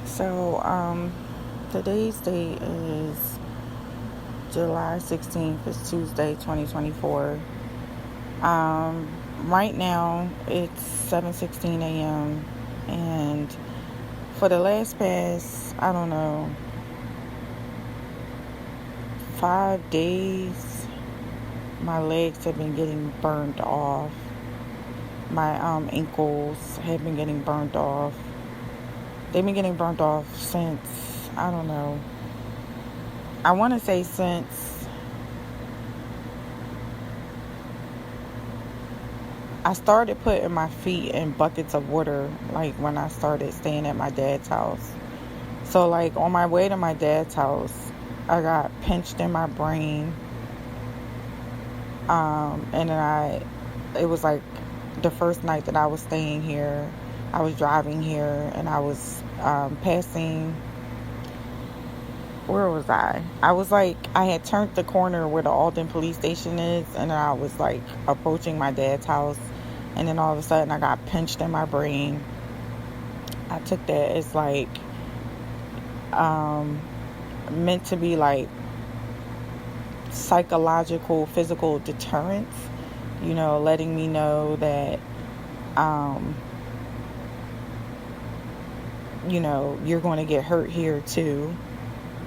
So, today's date is July 16th. It's Tuesday, 2024. Right now, it's 7:16 a.m. And for the last past, I don't know, 5 days, my legs have been getting burned off. My ankles have been getting burned off. They've been getting burnt off since, I don't know, I want to say since I started putting my feet in buckets of water, like when I started staying at my dad's house. So, like, on my way to my dad's house, I got pinched in my brain. And then it was like the first night that I was staying here, I was driving here and I was passing. Where was I? I was like, I had turned the corner where the Alden police station is, and I was like approaching my dad's house, and then all of a sudden I got pinched in my brain. I took that as like meant to be like psychological, physical deterrence, letting me know that you're going to get hurt here too.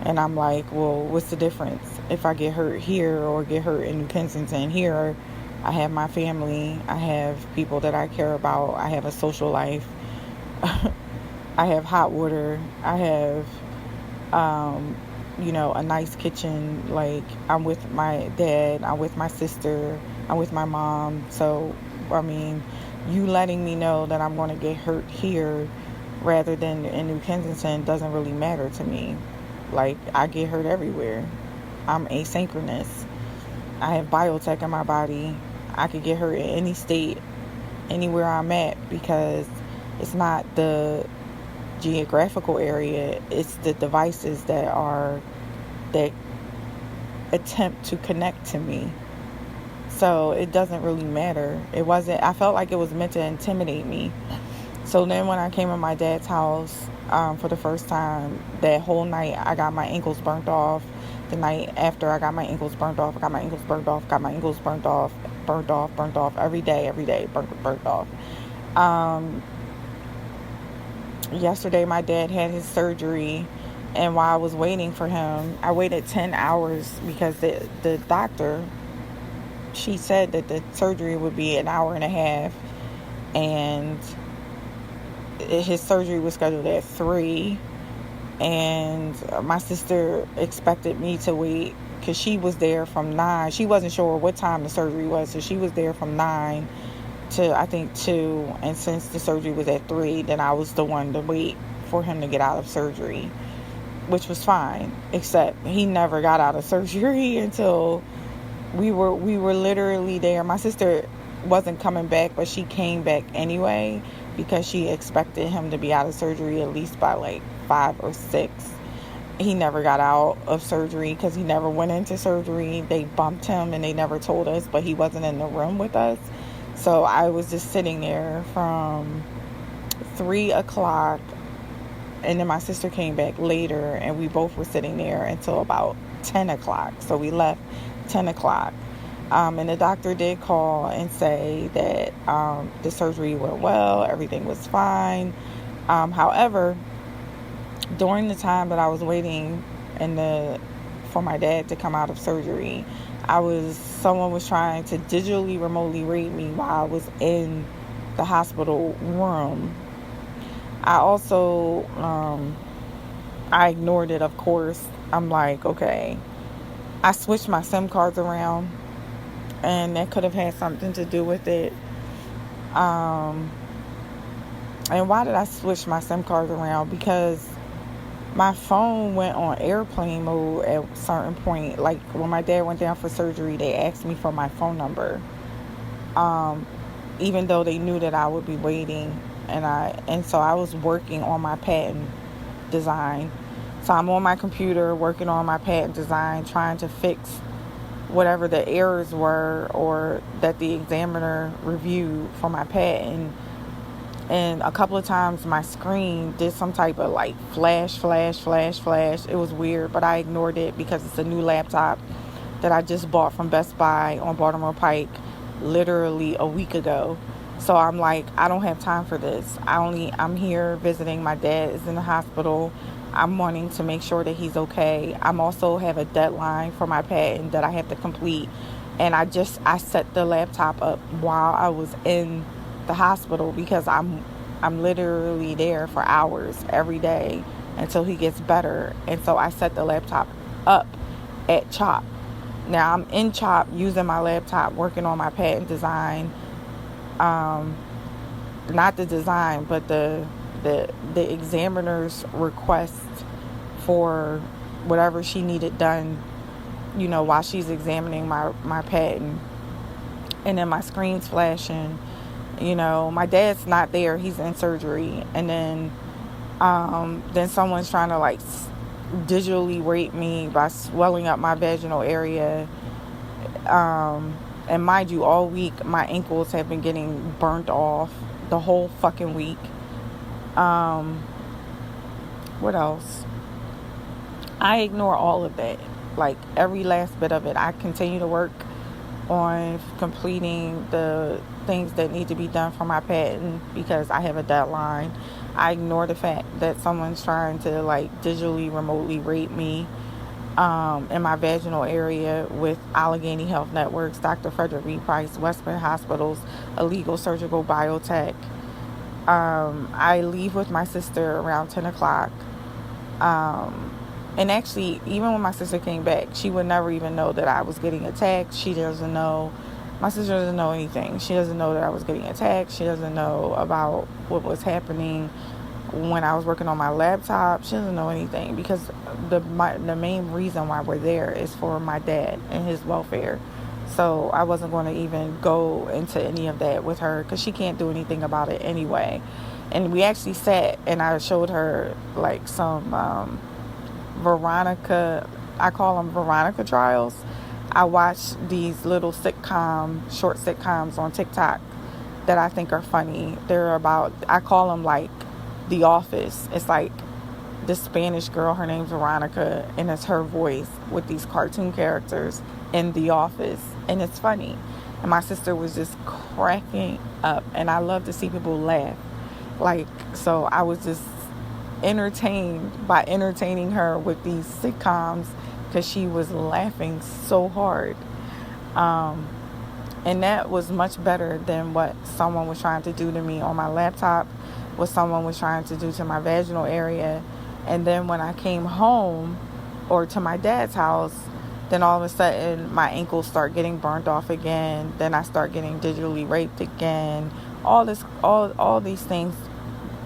And I'm like, well, what's the difference if I get hurt here or get hurt in New Kensington? Here, I have my family. I have people that I care about. I have a social life. I have hot water. I have, a nice kitchen. Like, I'm with my dad. I'm with my sister. I'm with my mom. So, you letting me know that I'm going to get hurt here rather than in New Kensington doesn't really matter to me. Like, I get hurt everywhere. I'm asynchronous. I have biotech in my body. I could get hurt in any state, anywhere I'm at, because it's not the geographical area. It's the devices that attempt to connect to me. So it doesn't really matter. I felt like it was meant to intimidate me. So then when I came to my dad's house for the first time, that whole night I got my ankles burnt off. The night after I got my ankles burnt off, I got my ankles burnt off, got my ankles burnt off, every day, burnt off. Yesterday my dad had his surgery, and while I was waiting for him, I waited 10 hours because the doctor, she said that the surgery would be an hour and a half, and his surgery was scheduled at 3, and my sister expected me to wait because she was there from 9. She wasn't sure what time the surgery was, so she was there from 9 to I think 2, and since the surgery was at 3, then I was the one to wait for him to get out of surgery, which was fine, except he never got out of surgery until we were literally there. My sister wasn't coming back, but she came back anyway because she expected him to be out of surgery at least by like 5 or 6. He never got out of surgery because he never went into surgery. They bumped him and they never told us, but he wasn't in the room with us. So I was just sitting there from 3 o'clock, and then my sister came back later, and we both were sitting there until about 10 o'clock. So we left 10 o'clock. And the doctor did call and say that the surgery went well, everything was fine. However, during the time that I was waiting for my dad to come out of surgery, someone was trying to digitally remotely read me while I was in the hospital room. I also, I ignored it, of course. I'm like, okay. I switched my SIM cards around, and that could have had something to do with it. And why did I switch my SIM cards around? Because my phone went on airplane mode at a certain point. Like, when my dad went down for surgery, they asked me for my phone number. Even though they knew that I would be waiting, and so I was working on my patent design. So I'm on my computer working on my patent design, trying to fix whatever the errors were or that the examiner reviewed for my patent. And a couple of times my screen did some type of like flash. It was weird, but I ignored it because it's a new laptop that I just bought from Best Buy on Baltimore Pike literally a week ago. So I'm like, I don't have time for this. I'm here visiting. My dad is in the hospital. I'm wanting to make sure that he's okay. I'm also have a deadline for my patent that I have to complete. And I set the laptop up while I was in the hospital because I'm literally there for hours every day until he gets better. And so I set the laptop up at CHOP. Now I'm in CHOP using my laptop, working on my patent design. Not the design, but the examiner's request for whatever she needed done, while she's examining my patent. And then my screen's flashing. My dad's not there. He's in surgery. And then someone's trying to like digitally rape me by swelling up my vaginal area. And mind you, all week my ankles have been getting burnt off the whole fucking week. What else? I ignore all of that. Like every last bit of it. I continue to work on completing the things that need to be done for my patent because I have a deadline. I ignore the fact that someone's trying to like digitally remotely rape me in my vaginal area with Allegheny Health Networks, Dr. Frederick V. Price, Western Hospitals, Illegal Surgical Biotech. I leave with my sister around 10 o'clock. And actually, even when my sister came back, she would never even know that I was getting attacked. She doesn't know. My sister doesn't know anything. She doesn't know that I was getting attacked. She doesn't know about what was happening when I was working on my laptop. She doesn't know anything because the main reason why we're there is for my dad and his welfare. So I wasn't going to even go into any of that with her because she can't do anything about it anyway. And we actually sat and I showed her like some Veronica, I call them Veronica trials. I watch these little short sitcoms on TikTok that I think are funny. They're about, I call them like The Office. It's like this Spanish girl, her name's Veronica, and it's her voice with these cartoon characters in The Office. And it's funny. And my sister was just cracking up. And I love to see people laugh. Like, so I was just entertained by entertaining her with these sitcoms because she was laughing so hard. And that was much better than what someone was trying to do to me on my laptop, what someone was trying to do to my vaginal area. And then when I came home or to my dad's house, then all of a sudden my ankles start getting burnt off again. Then I start getting digitally raped again. All these things,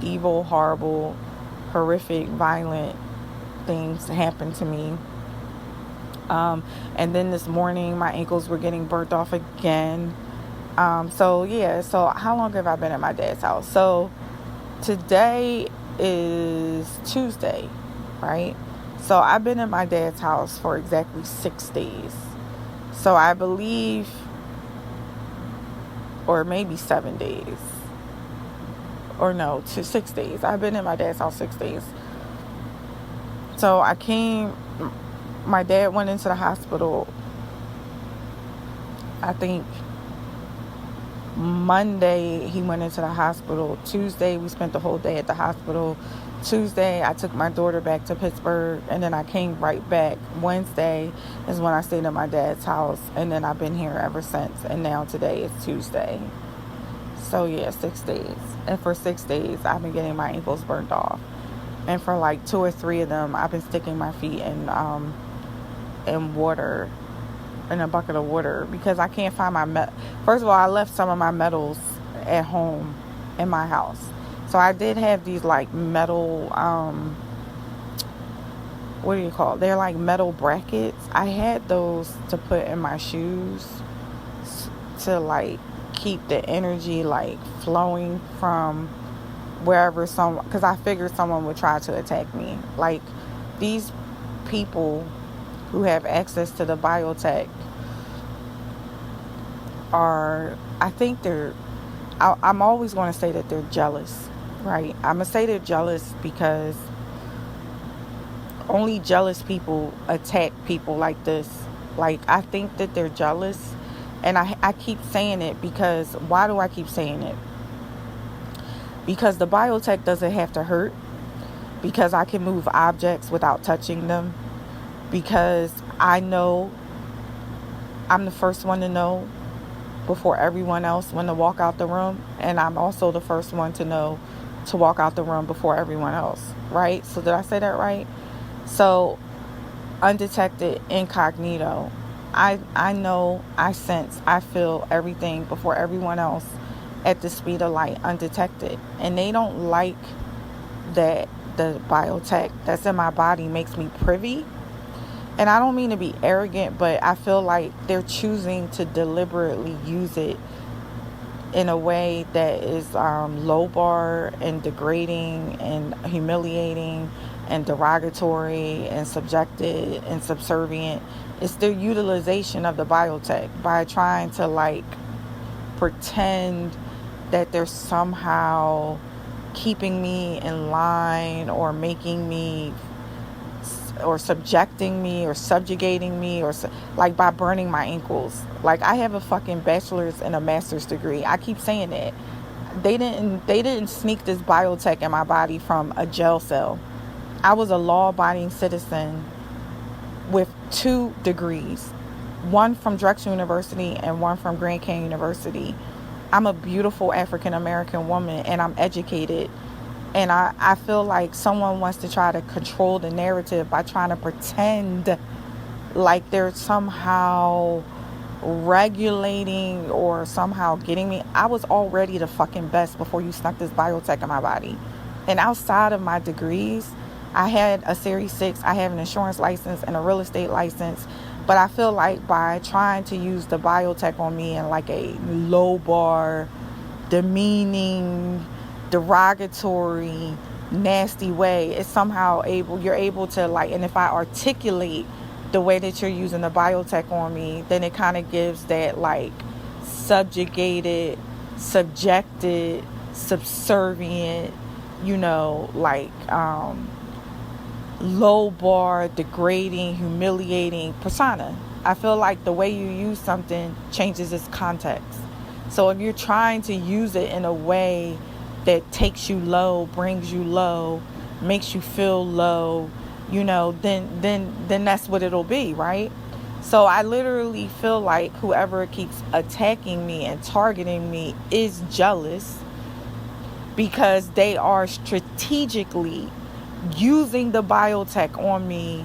evil, horrible, horrific, violent things happened to me. And then this morning my ankles were getting burnt off again. So how long have I been at my dad's house? So today is Tuesday, right? So I've been at my dad's house for exactly 6 days. So I believe, or maybe 7 days. Or no, 6 days. I've been in my dad's house 6 days. So my dad went into the hospital, I think Monday he went into the hospital. Tuesday we spent the whole day at the hospital. Tuesday I took my daughter back to Pittsburgh and then I came right back. Wednesday is when I stayed at my dad's house and then I've been here ever since, and now today is Tuesday. So yeah, 6 days. And for 6 days I've been getting my ankles burnt off. And for like 2 or 3 of them I've been sticking my feet in water, in a bucket of water, because I can't find first of all, I left some of my metals at home in my house. So I did have these like metal, what do you call it? They're like metal brackets. I had those to put in my shoes to like keep the energy like flowing from wherever because I figured someone would try to attack me. Like these people who have access to the biotech I think they're I'm always going to say that they're jealous, right? I'm going to say they're jealous because only jealous people attack people like this. Like, I think that they're jealous. And I keep saying it because, why do I keep saying it? Because the biotech doesn't have to hurt. Because I can move objects without touching them. Because I know I'm the first one to know before everyone else when to walk out the room. And I'm also the first one to know to walk out the room before everyone else. Right? So did I say that right? So, undetected, incognito. I know, I sense, I feel everything before everyone else at the speed of light, undetected. And they don't like that the biotech that's in my body makes me privy. And I don't mean to be arrogant, but I feel like they're choosing to deliberately use it in a way that is low bar and degrading and humiliating and derogatory and subjected and subservient. It's their utilization of the biotech by trying to like pretend that they're somehow keeping me in line or making me or subjecting me or subjugating me or like by burning my ankles. Like, I have a fucking bachelor's and a master's degree. I keep saying that. They didn't sneak this biotech in my body from a jail cell. I was a law-abiding citizen with 2 degrees, one from Drexel University and one from Grand Canyon University. I'm a beautiful African American woman and I'm educated. And I feel like someone wants to try to control the narrative by trying to pretend like they're somehow regulating or somehow getting me. I was already the fucking best before you snuck this biotech in my body. And outside of my degrees, I had a Series 6, I have an insurance license and a real estate license. But I feel like by trying to use the biotech on me in like a low bar, demeaning, derogatory, nasty way, it's somehow you're able to like, and if I articulate the way that you're using the biotech on me, then it kind of gives that like subjugated, subjected, subservient, like low bar, degrading, humiliating persona. I feel like the way you use something changes its context. So if you're trying to use it in a way that takes you low, brings you low, makes you feel low, then that's what it'll be, right? So I literally feel like whoever keeps attacking me and targeting me is jealous because they are strategically using the biotech on me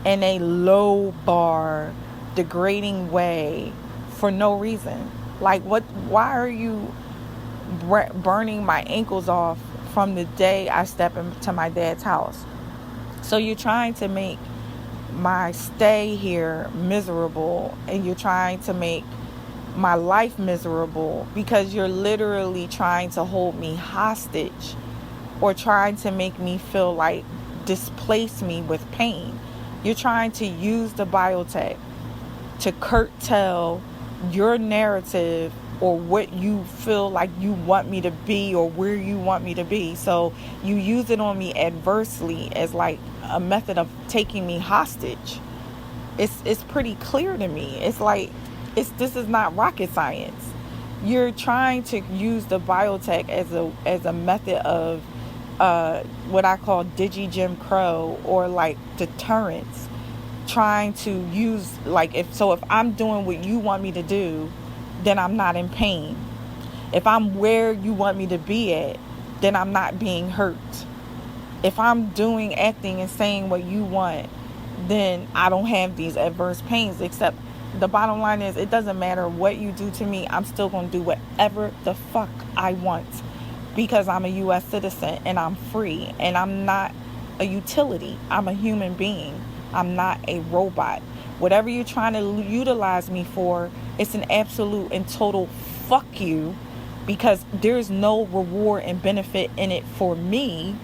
in a low bar, degrading way for no reason. Like, why are you burning my ankles off from the day I step into my dad's house? So you're trying to make my stay here miserable, and you're trying to make my life miserable because you're literally trying to hold me hostage or trying to make me feel like displace me with pain. You're trying to use the biotech to curtail your narrative or what you feel like you want me to be or where you want me to be. So you use it on me adversely as like a method of taking me hostage. It's pretty clear to me. It's like this is not rocket science. You're trying to use the biotech as a method of what I call Jim Crow or like deterrence. Trying to use like if I'm doing what you want me to do, then I'm not in pain. If I'm where you want me to be at, then I'm not being hurt. If I'm acting and saying what you want, then I don't have these adverse pains. Except the bottom line is, it doesn't matter what you do to me, I'm still going to do whatever the fuck I want because I'm a U.S. citizen and I'm free and I'm not a utility. I'm a human being. I'm not a robot. Whatever you're trying to utilize me for, it's an absolute and total fuck you because there's no reward and benefit in it for me.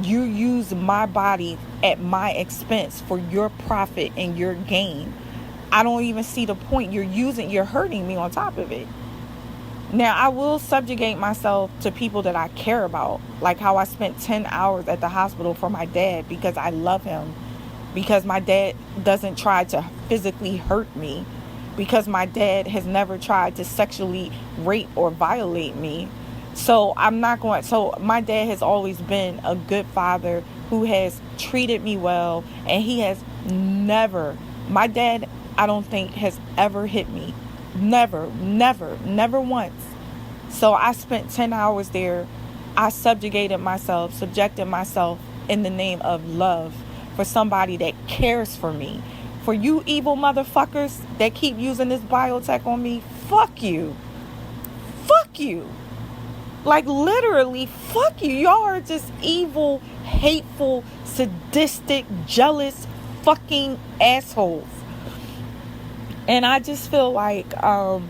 You use my body at my expense for your profit and your gain. I don't even see the point. You're hurting me on top of it. Now, I will subjugate myself to people that I care about, like how I spent 10 hours at the hospital for my dad because I love him, because my dad doesn't try to physically hurt me, because my dad has never tried to sexually rape or violate me. So my dad has always been a good father who has treated me well, and he has my dad, I don't think, has ever hit me. Never once. So I spent 10 hours there. I subjected myself in the name of love for somebody that cares for me. For you evil motherfuckers that keep using this biotech on me, fuck you. Fuck you. Like, literally, fuck you. Y'all are just evil, hateful, sadistic, jealous, fucking assholes. And I just feel like, I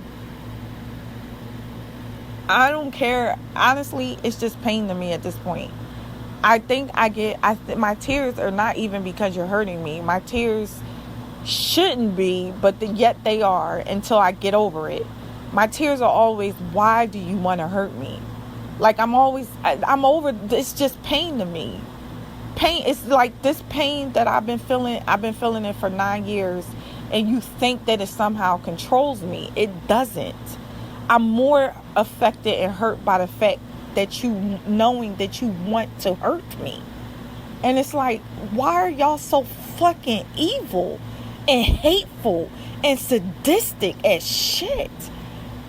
don't care. Honestly, it's just pain to me at this point. I think my tears are not even because you're hurting me. My tears shouldn't be, but yet they are until I get over it. My tears are always, why do you want to hurt me? Like, I'm over, it's just pain to me. Pain, it's like this pain that I've been feeling it for 9 years, and you think that it somehow controls me. It doesn't. I'm more affected and hurt by the fact that knowing that you want to hurt me. And it's like, why are y'all so fucking evil and hateful and sadistic as shit?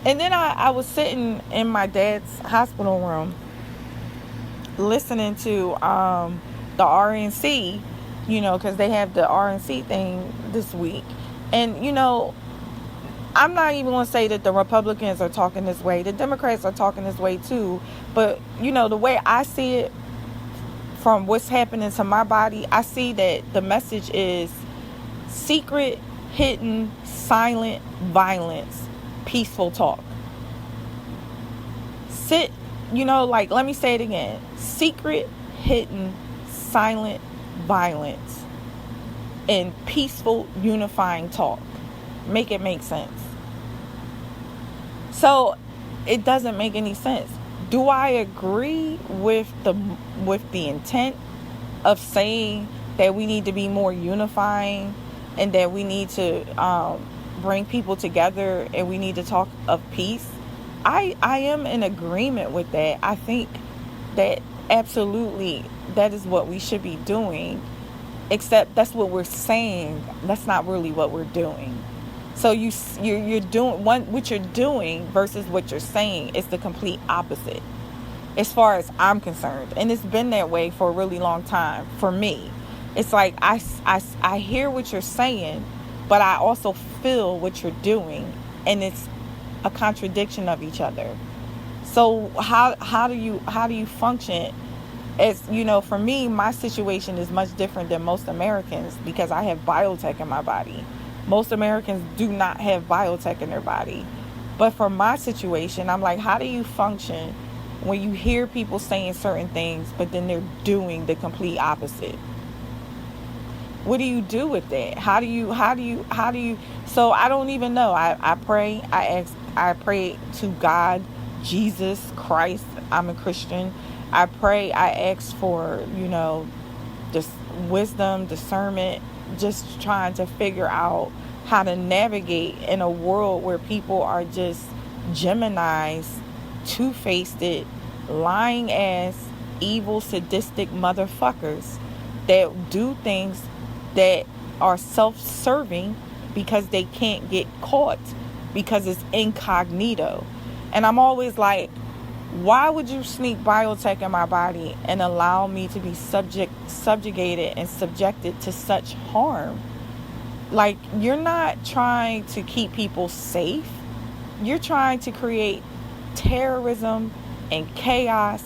And then I was sitting in my dad's hospital room listening to the RNC, because they have the RNC thing this week. And, I'm not even going to say that the Republicans are talking this way. The Democrats are talking this way too. But, the way I see it from what's happening to my body, I see that the message is secret, hidden, silent violence, peaceful talk. Let me say it again. Secret, hidden, silent violence and peaceful unifying talk. Make it make sense. So it doesn't make any sense. Do I agree with the intent of saying that we need to be more unifying and that we need to bring people together and we need to talk of peace? I am in agreement with that. I think that absolutely that is what we should be doing, except that's what we're saying. That's not really what we're doing. So you're doing what you're doing versus what you're saying is the complete opposite, as far as I'm concerned. And it's been that way for a really long time for me. It's like I hear what you're saying, but I also feel what you're doing, and it's a contradiction of each other. So how do you function? As for me, my situation is much different than most Americans because I have biotech in my body. Most Americans do not have biotech in their body. But for my situation, I'm like, how do you function when you hear people saying certain things, but then they're doing the complete opposite? What do you do with that? How do you? So I don't even know. I pray. I pray to God, Jesus Christ. I'm a Christian. I pray. I ask for, just wisdom, discernment, just trying to figure out how to navigate in a world where people are just Geminis, two-faced, lying ass, evil, sadistic motherfuckers that do things that are self-serving because they can't get caught because it's incognito. And I'm always like, why would you sneak biotech in my body and allow me to be subjugated and subjected to such harm? Like, you're not trying to keep people safe. You're trying to create terrorism and chaos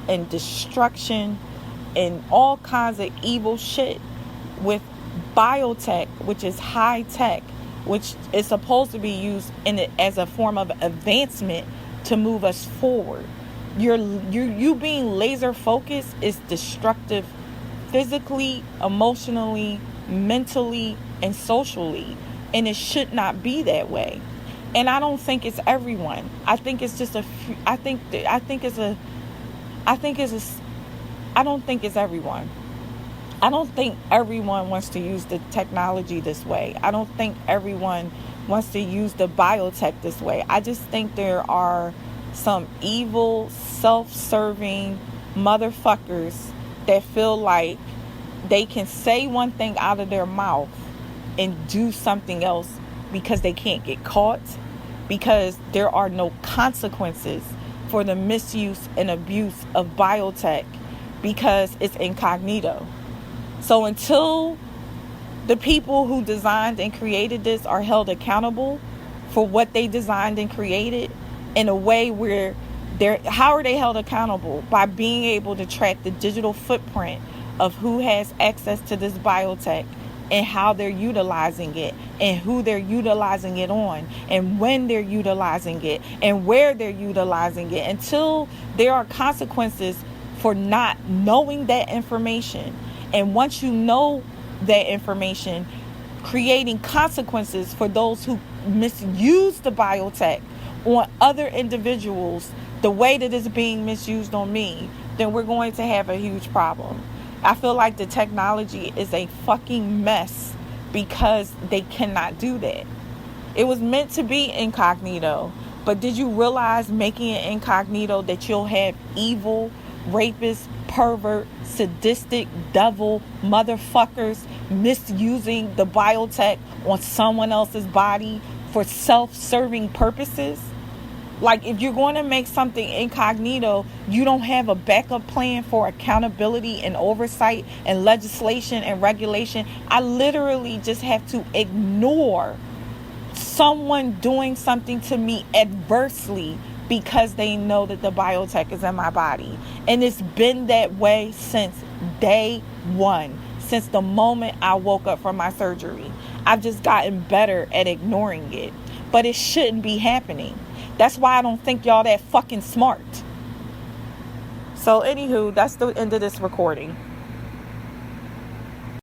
and destruction and all kinds of evil shit with biotech, which is high tech, which is supposed to be used as a form of advancement to move us forward. You being laser focused is destructive physically, emotionally, mentally, and socially, and it should not be that way. And I don't think it's everyone. I think it's just a few. I don't think it's everyone. I don't think everyone wants to use the technology this way. I don't think everyone wants to use the biotech this way. I just think there are some evil, self-serving motherfuckers that feel like they can say one thing out of their mouth and do something else because they can't get caught, because there are no consequences for the misuse and abuse of biotech, because it's incognito. So until the people who designed and created this are held accountable for what they designed and created in a way where how are they held accountable? By being able to track the digital footprint of who has access to this biotech and how they're utilizing it and who they're utilizing it on and when they're utilizing it and where they're utilizing it. Until there are consequences for not knowing that information, and once you know that information, creating consequences for those who misuse the biotech on other individuals the way that it's being misused on me, then we're going to have a huge problem. I feel like the technology is a fucking mess because they cannot do that. It was meant to be incognito, but did you realize making it incognito that you'll have evil, rapist, pervert, sadistic, devil motherfuckers misusing the biotech on someone else's body for self-serving purposes? Like, if you're going to make something incognito, you don't have a backup plan for accountability and oversight and legislation and regulation. I literally just have to ignore someone doing something to me adversely because they know that the biotech is in my body. And it's been that way since day one, since the moment I woke up from my surgery. I've just gotten better at ignoring it. But it shouldn't be happening. That's why I don't think y'all that fucking smart. So anywho, that's the end of this recording.